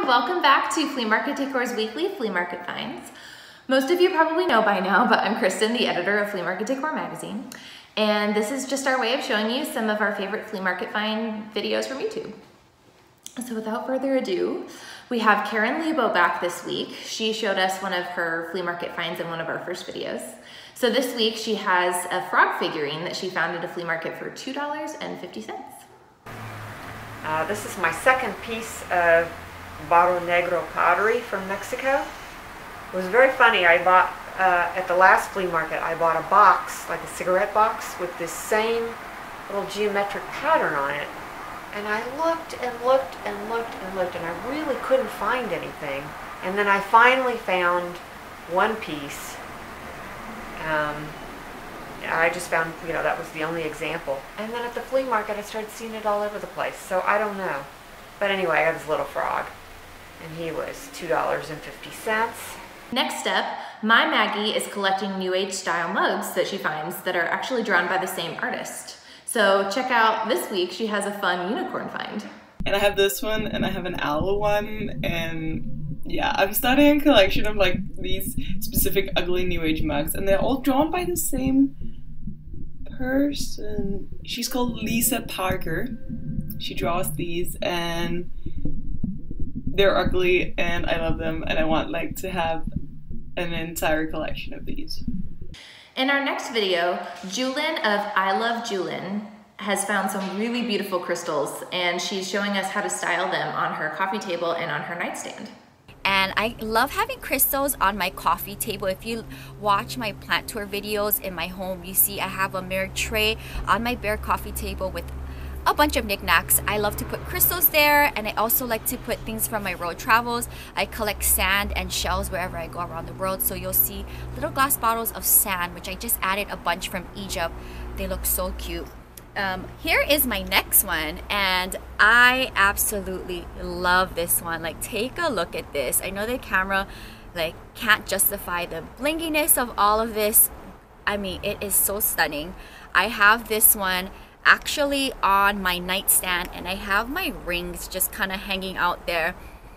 Hi, welcome back to Flea Market Decor's weekly Flea Market Finds. Most of you probably know by now, but I'm Kristin, the editor of Flea Market Decor magazine. And this is just our way of showing you some of our favorite flea market find videos from YouTube. So without further ado, we have Karen Leabo back this week. She showed us one of her flea market finds in one of our first videos. So this week she has a frog figurine that she found at a flea market for $2.50. This is my second piece of Barro Negro pottery from Mexico. It was very funny. I bought, at the last flea market, I bought a box, like a cigarette box, with this same little geometric pattern on it. And I looked and looked and looked and looked, and I really couldn't find anything. And then I finally found one piece. I just found, that was the only example. And then at the flea market, I started seeing it all over the place. So I don't know. But anyway, I have this little frog, and he was $2.50. Next up, Mai Magi is collecting New Age style mugs that she finds that are actually drawn by the same artist. So check out this week, she has a fun unicorn find. And I have this one, and I have an owl one, and yeah, I'm starting a collection of like these specific ugly New Age mugs, and they're all drawn by the same person. She's called Lisa Parker. She draws these, and they're ugly, and I love them, and I want like to have an entire collection of these. In our next video, Julin of ILOVEJEWELYN has found some really beautiful crystals, and she's showing us how to style them on her coffee table and on her nightstand. And I love having crystals on my coffee table. If you watch my plant tour videos in my home, you see I have a mirrored tray on my bare coffee table with a bunch of knickknacks. I love to put crystals there, and I also like to put things from my road travels. I collect sand and shells wherever I go around the world, so you'll see little glass bottles of sand, which I just added a bunch from Egypt. They look so cute. Here is my next one, and I absolutely love this one. Like, take a look at this. I know the camera can't justify the blinginess of all of this. I mean, it is so stunning. I have this one actually on my nightstand, and I have my rings just kind of hanging out there.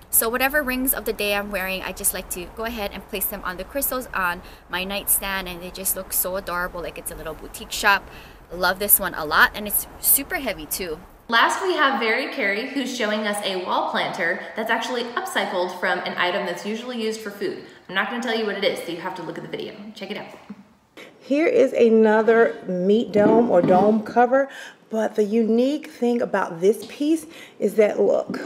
So whatever rings of the day I'm wearing, I just like to go ahead and place them on the crystals on my nightstand, and they just look so adorable, like it's a little boutique shop. Love this one a lot, and it's super heavy too. Last, we have Veri Keri, who's showing us a wall planter that's actually upcycled from an item that's usually used for food. I'm not going to tell you what it is, so you have to look at the video. Check it out. Here is another meat dome or dome cover, but the unique thing about this piece is that, look,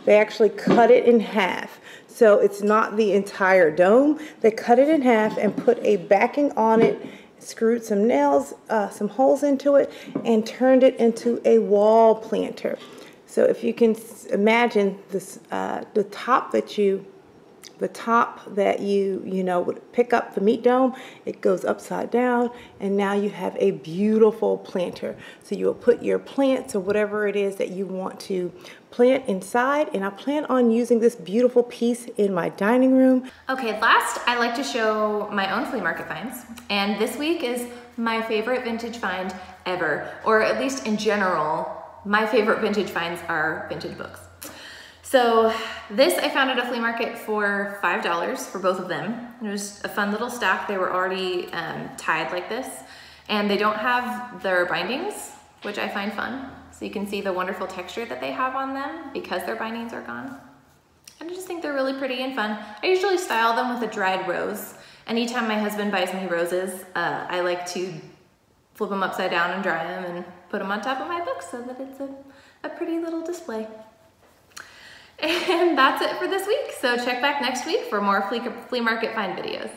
they actually cut it in half. So it's not the entire dome. They cut it in half and put a backing on it, screwed some nails, some holes into it, and turned it into a wall planter. So if you can imagine this, the top that you would pick up the meat dome, it goes upside down, and now you have a beautiful planter. So you'll put your plants or whatever it is that you want to plant inside, and I plan on using this beautiful piece in my dining room. Okay, last, I like to show my own flea market finds, and this week is my favorite vintage find ever, or at least in general, my favorite vintage finds are vintage books. So this I found at a flea market for $5 for both of them. It was a fun little stack. They were already tied like this, and they don't have their bindings, which I find fun. So you can see the wonderful texture that they have on them because their bindings are gone. And I just think they're really pretty and fun. I usually style them with a dried rose. Anytime my husband buys me roses, I like to flip them upside down and dry them and put them on top of my book so that it's a pretty little display. And that's it for this week. So check back next week for more flea market find videos.